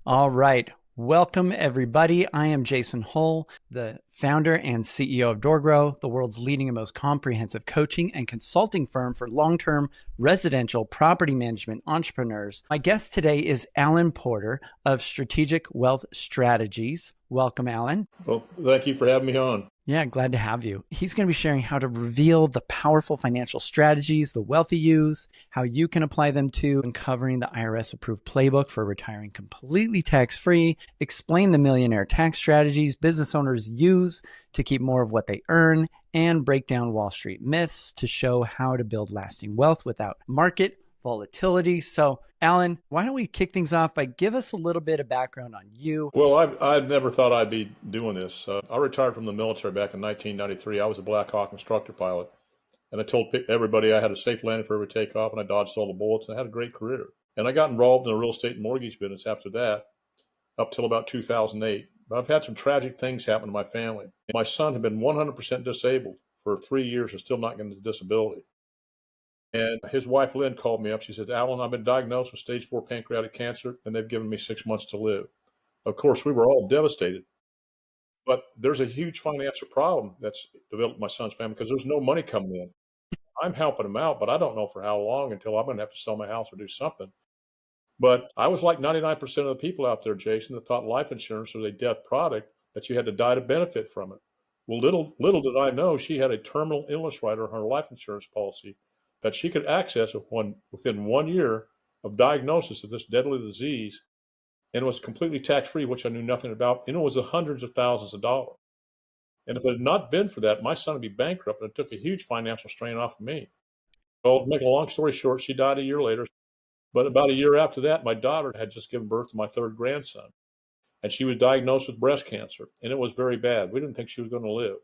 All right. Welcome, everybody. I am Jason Hull, the founder and CEO of DoorGrow, the world's leading and most comprehensive coaching and consulting firm for long-term residential property management entrepreneurs. My guest today is Alan Porter of Strategic Wealth Strategies. Welcome, Alan. Well, thank you for having me on. Yeah, glad to have you. He's going to be sharing how to reveal the powerful financial strategies the wealthy use, how you can apply them to, and covering the IRS approved playbook for retiring completely tax-free, explain the millionaire tax strategies business owners use to keep more of what they earn, and break down Wall Street myths to show how to build lasting wealth without market volatility. So, Alan, why don't we kick things off by give us a little bit of background on you? Well, I never thought I'd be doing this. I retired from the military back in 1993. I was a Black Hawk instructor pilot. And I told everybody I had a safe landing for every takeoff, and I dodged all the bullets, and I had a great career. And I got involved in the real estate and mortgage business after that, up till about 2008. But I've had some tragic things happen to my family. My son had been 100% disabled for 3 years and still not getting the disability. And his wife, Lynn, called me up. She said, Alan, I've been diagnosed with stage 4 pancreatic cancer, and they've given me 6 months to live. Of course, we were all devastated. But there's a huge financial problem that's developed in my son's family because there's no money coming in. I'm helping him out, but I don't know for how long until I'm going to have to sell my house or do something. But I was like 99% of the people out there, Jason, that thought life insurance was a death product, that you had to die to benefit from it. Well, little did I know she had a terminal illness rider on her life insurance policy that she could access within 1 year of diagnosis of this deadly disease, and it was completely tax-free, which I knew nothing about, and it was hundreds of thousands of dollars. And if it had not been for that, my son would be bankrupt, and it took a huge financial strain off of me. Well, to make a long story short, she died a year later. But about a year after that, my daughter had just given birth to my third grandson, and she was diagnosed with breast cancer, and it was very bad. We didn't think she was going to live.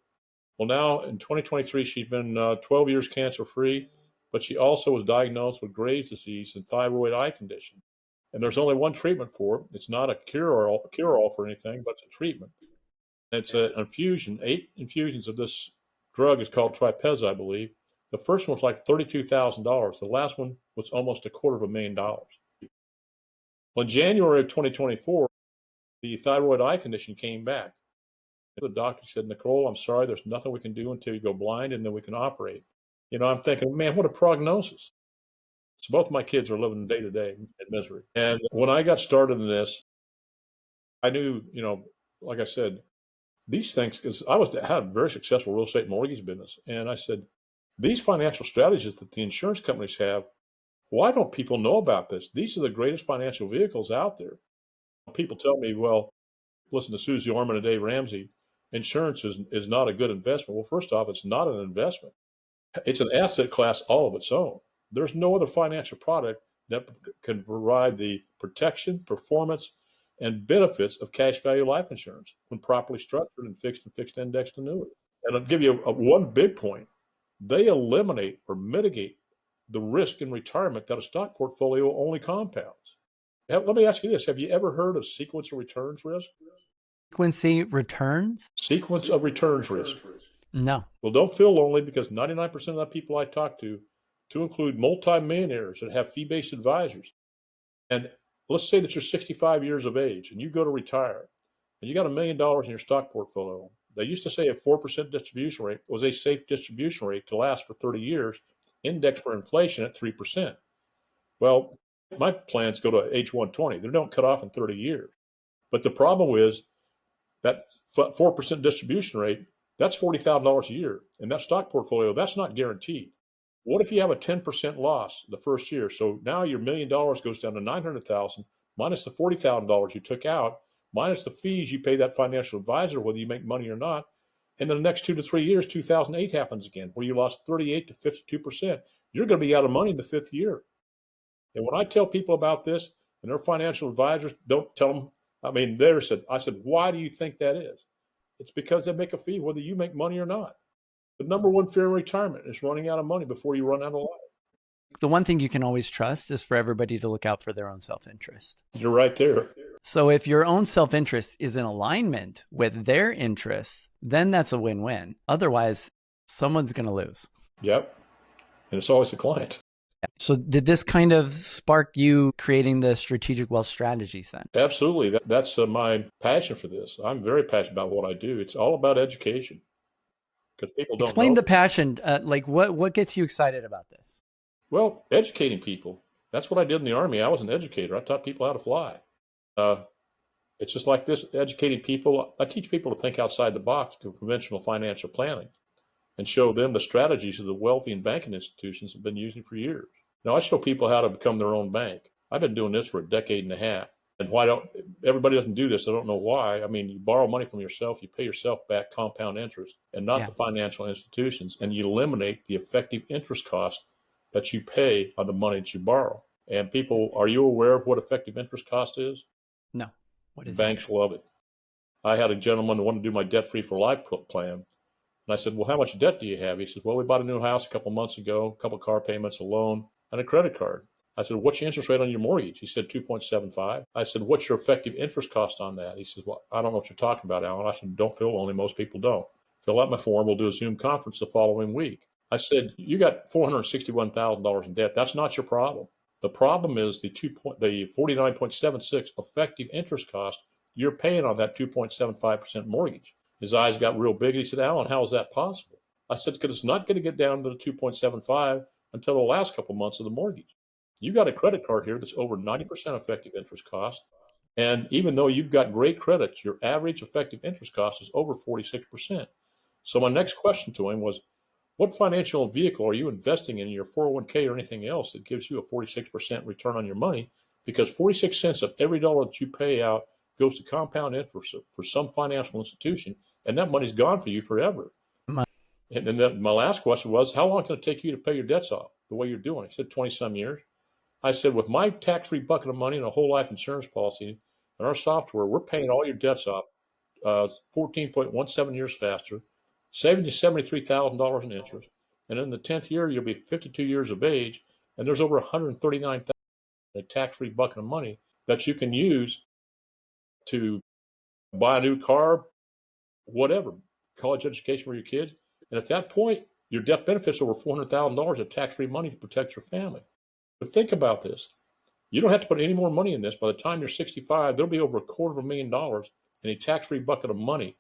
Well, now in 2023, she's been 12 years cancer-free, but she also was diagnosed with Graves' disease and thyroid eye condition. And there's only one treatment for it. It's not a cure-all for anything, but it's a treatment. It's an infusion, 8 infusions of this drug is called Tripeza, I believe. The first one was like $32,000. The last one was almost $250,000. Well, in January of 2024, the thyroid eye condition came back. The doctor said, Nicole, I'm sorry, there's nothing we can do until you go blind, and then we can operate. I'm thinking, man, what a prognosis. So both my kids are living day to day in misery. And when I got started in this, I knew, like I said, these things, because had a very successful real estate mortgage business. And I said, these financial strategies that the insurance companies have, why don't people know about this? These are the greatest financial vehicles out there. People tell me, well, listen to Susie Orman and Dave Ramsey, insurance is not a good investment. Well, first off, it's not an investment. It's an asset class all of its own. There's no other financial product that can provide the protection, performance, and benefits of cash value life insurance when properly structured and fixed indexed annuity. And I'll give you one big point. They eliminate or mitigate the risk in retirement that a stock portfolio only compounds. Let me ask you this. Have you ever heard of sequence of returns risk? Frequency returns? Sequence of returns risk. No. Well, don't feel lonely because 99% of the people I talk to include multimillionaires that have fee-based advisors. And let's say that you're 65 years of age and you go to retire and you got $1 million in your stock portfolio. They used to say a 4% distribution rate was a safe distribution rate to last for 30 years, indexed for inflation at 3%. Well, my plans go to age 120. They don't cut off in 30 years. But the problem is that 4% distribution rate, that's $40,000 a year. And that stock portfolio, that's not guaranteed. What if you have a 10% loss the first year? So now your $1 million goes down to $900,000 minus the $40,000 you took out, minus the fees you pay that financial advisor, whether you make money or not. And then the next 2 to 3 years, 2008 happens again, where you lost 38 to 52%. You're going to be out of money in the 5th year. And when I tell people about this and their financial advisors don't tell them, I said, why do you think that is? It's because they make a fee, whether you make money or not. The number one fear in retirement is running out of money before you run out of life. The one thing you can always trust is for everybody to look out for their own self-interest. You're right there. So if your own self-interest is in alignment with their interests, then that's a win-win. Otherwise, someone's going to lose. Yep. And it's always the client. So did this kind of spark you creating the strategic wealth strategies then? Absolutely. That's my passion for this. I'm very passionate about what I do. It's all about education because people don't Explain know the this. passion. Like what gets you excited about this? Well, educating people. That's what I did in the Army. I was an educator. I taught people how to fly. Uh, it's just like this, educating people. I teach people to think outside the box of conventional financial planning and show them the strategies that the wealthy and banking institutions have been using for years. Now, I show people how to become their own bank. I've been doing this for a decade and a half. And why don't everybody doesn't do this? I don't know why. I mean, you borrow money from yourself, you pay yourself back compound interest, and not Yeah. the financial institutions, and you eliminate the effective interest cost that you pay on the money that you borrow. And people, are you aware of what effective interest cost is? No. What is that? Banks love it. I had a gentleman who wanted to do my debt free for life plan. And I said, well, how much debt do you have? He says, well, we bought a new house a couple months ago, a couple car payments, a loan, and a credit card. I said, what's your interest rate on your mortgage? He said, 2.75. I said, what's your effective interest cost on that? He says, well, I don't know what you're talking about, Alan. I said, don't feel lonely. Most people don't. Fill out my form. We'll do a Zoom conference the following week. I said, you got $461,000 in debt. That's not your problem. The problem is the 49.76 effective interest cost you're paying on that 2.75% mortgage. His eyes got real big. He said, Alan, how is that possible? I said, because it's not going to get down to the 2.75 until the last couple months of the mortgage. You got a credit card here that's over 90% effective interest cost. And even though you've got great credit, your average effective interest cost is over 46%. So my next question to him was, what financial vehicle are you investing in your 401k or anything else that gives you a 46% return on your money? Because 46 cents of every dollar that you pay out goes to compound interest for some financial institution, and that money's gone for you forever. My- And then my last question was, how long can it take you to pay your debts off the way you're doing? He said, 20 some years. I said, with my tax-free bucket of money and a whole life insurance policy and our software, we're paying all your debts off 14.17 years faster, saving you $73,000 in interest. And in the 10th year, you'll be 52 years of age, and there's over 139,000 in a tax-free bucket of money that you can use to buy a new car, whatever, college education for your kids. And at that point, your death benefits over $400,000 of tax-free money to protect your family. But think about this. You don't have to put any more money in this. By the time you're 65, there'll be over $250,000 in a tax-free bucket of money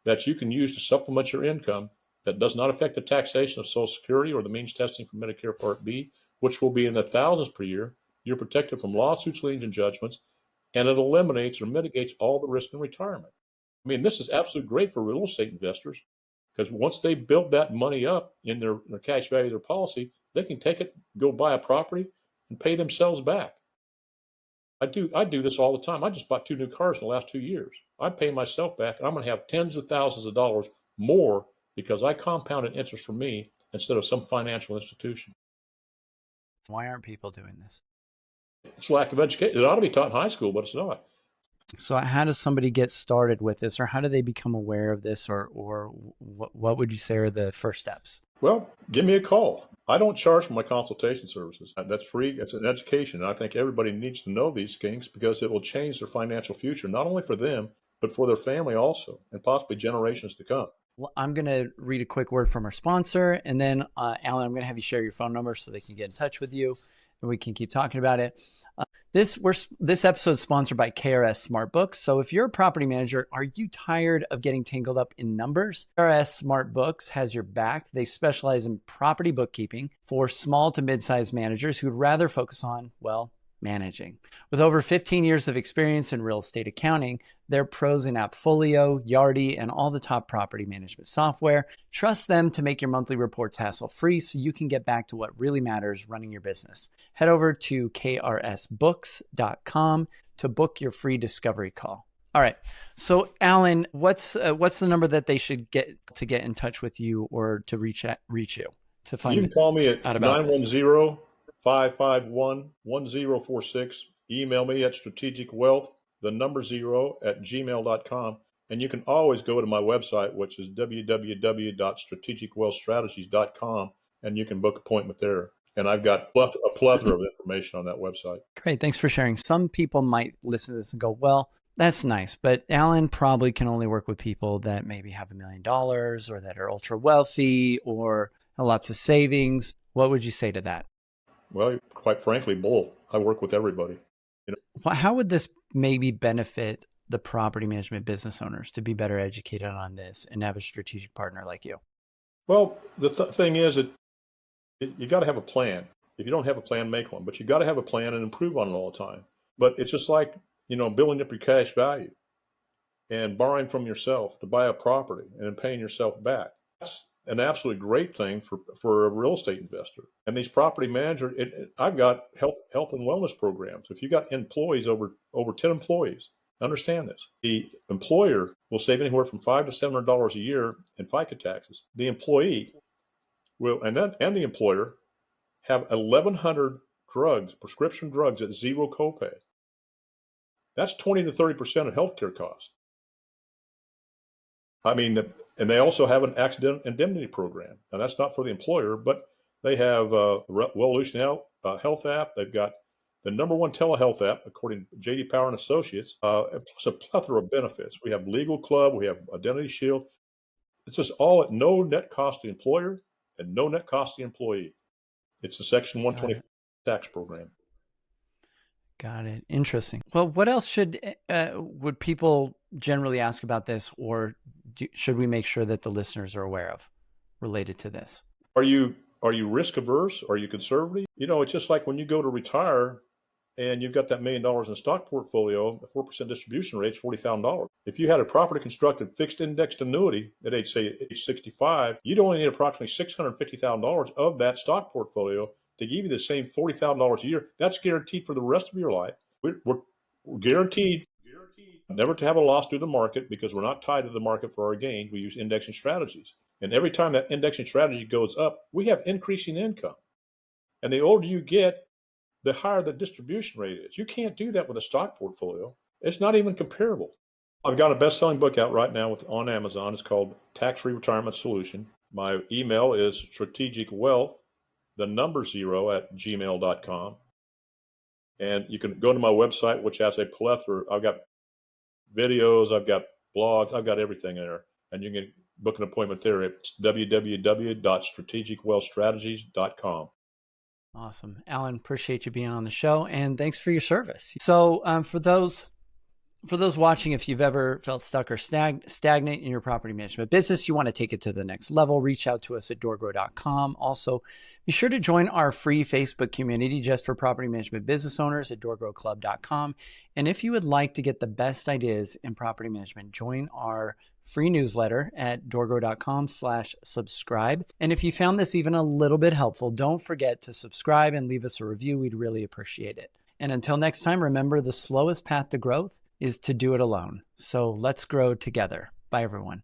that you can use to supplement your income that does not affect the taxation of Social Security or the means testing for Medicare Part B, which will be in the thousands per year. You're protected from lawsuits, liens, and judgments, and it eliminates or mitigates all the risk in retirement. I mean, this is absolutely great for real estate investors because once they build that money up in their cash value of their policy, they can take it, go buy a property, and pay themselves back. I do this all the time. I just bought 2 new cars in the last 2 years. I'm paying myself back, and I'm going to have tens of thousands of dollars more because I compounded interest for me instead of some financial institution. Why aren't people doing this? It's lack of education. It ought to be taught in high school, but it's not. So how does somebody get started with this, or how do they become aware of this, or what would you say are the first steps? Well, give me a call. I don't charge for my consultation services. That's free. It's an education. And I think everybody needs to know these things because it will change their financial future, not only for them, but for their family also, and possibly generations to come. Well, I'm going to read a quick word from our sponsor, and then Alan, I'm going to have you share your phone number so they can get in touch with you, and we can keep talking about it. This episode is sponsored by KRS Smart Books. So if you're a property manager, are you tired of getting tangled up in numbers? KRS Smart Books has your back. They specialize in property bookkeeping for small to mid-sized managers who'd rather focus on, well, managing. With over 15 years of experience in real estate accounting, they're pros in Appfolio, Yardi, and all the top property management software. Trust them to make your monthly reports hassle-free so you can get back to what really matters running your business. Head over to krsbooks.com to book your free discovery call. All right. So, Alan, what's the number that they should get in touch with you or to reach you to find You can call me at out about 910-551-1046. Email me at strategicwealth0 at gmail.com. And you can always go to my website, which is www.strategicwealthstrategies.com, and you can book an appointment there. And I've got a plethora of information on that website. Great. Thanks for sharing. Some people might listen to this and go, well, that's nice, but Alan probably can only work with people that maybe have $1 million or that are ultra wealthy or lots of savings. What would you say to that? Well, quite frankly, bull. I work with everybody. You know, How would this maybe benefit the property management business owners to be better educated on this and have a strategic partner like you? well, the thing is that you got to have a plan. If you don't have a plan, make one. But you got to have a plan and improve on it all the time. But it's just like, building up your cash value and borrowing from yourself to buy a property and then paying yourself back. That's an absolutely great thing for a real estate investor. And these property managers, I've got health and wellness programs. If you got employees over 10 employees, understand this. The employer will save anywhere from $500 to $700 a year in FICA taxes. The employee will, and the employer have 1,100 drugs, prescription drugs at zero copay. That's 20 to 30% of healthcare costs. I mean, and they also have an accident indemnity program. Now, that's not for the employer, but they have a Revolution Health app. They've got the #1 telehealth app, according to J.D. Power and Associates, plus a plethora of benefits. We have Legal Club. We have Identity Shield. It's just all at no net cost to the employer and no net cost to the employee. It's a Section 120 tax program. Got it. Interesting. Well, what else would people generally ask about this, or should we make sure that the listeners are aware of related to this? Are you risk averse? Are you conservative? It's just like when you go to retire and you've got that $1 million in a stock portfolio, the 4% distribution rate is $40,000. If you had a properly constructed fixed indexed annuity at age 65, you'd only need approximately $650,000 of that stock portfolio to give you the same $40,000 a year. That's guaranteed for the rest of your life. We're guaranteed never to have a loss due to the market because we're not tied to the market for our gains. We use indexing strategies. And every time that indexing strategy goes up, we have increasing income. And the older you get, the higher the distribution rate is. You can't do that with a stock portfolio. It's not even comparable. I've got a best-selling book out right now on Amazon. It's called Tax-Free Retirement Solution. My email is strategicwealth0@gmail.com. And you can go to my website, which has a plethora. I've got videos, I've got blogs, I've got everything there. And you can book an appointment there. It's www.strategicwealthstrategies.com. Awesome. Alan, appreciate you being on the show, and thanks for your service. So for those watching, if you've ever felt stuck or stagnant in your property management business, you want to take it to the next level, reach out to us at DoorGrow.com. Also, be sure to join our free Facebook community just for property management business owners at DoorGrowClub.com. And if you would like to get the best ideas in property management, join our free newsletter at DoorGrow.com/subscribe. And if you found this even a little bit helpful, don't forget to subscribe and leave us a review. We'd really appreciate it. And until next time, remember, the slowest path to growth is to do it alone. So let's grow together. Bye, everyone.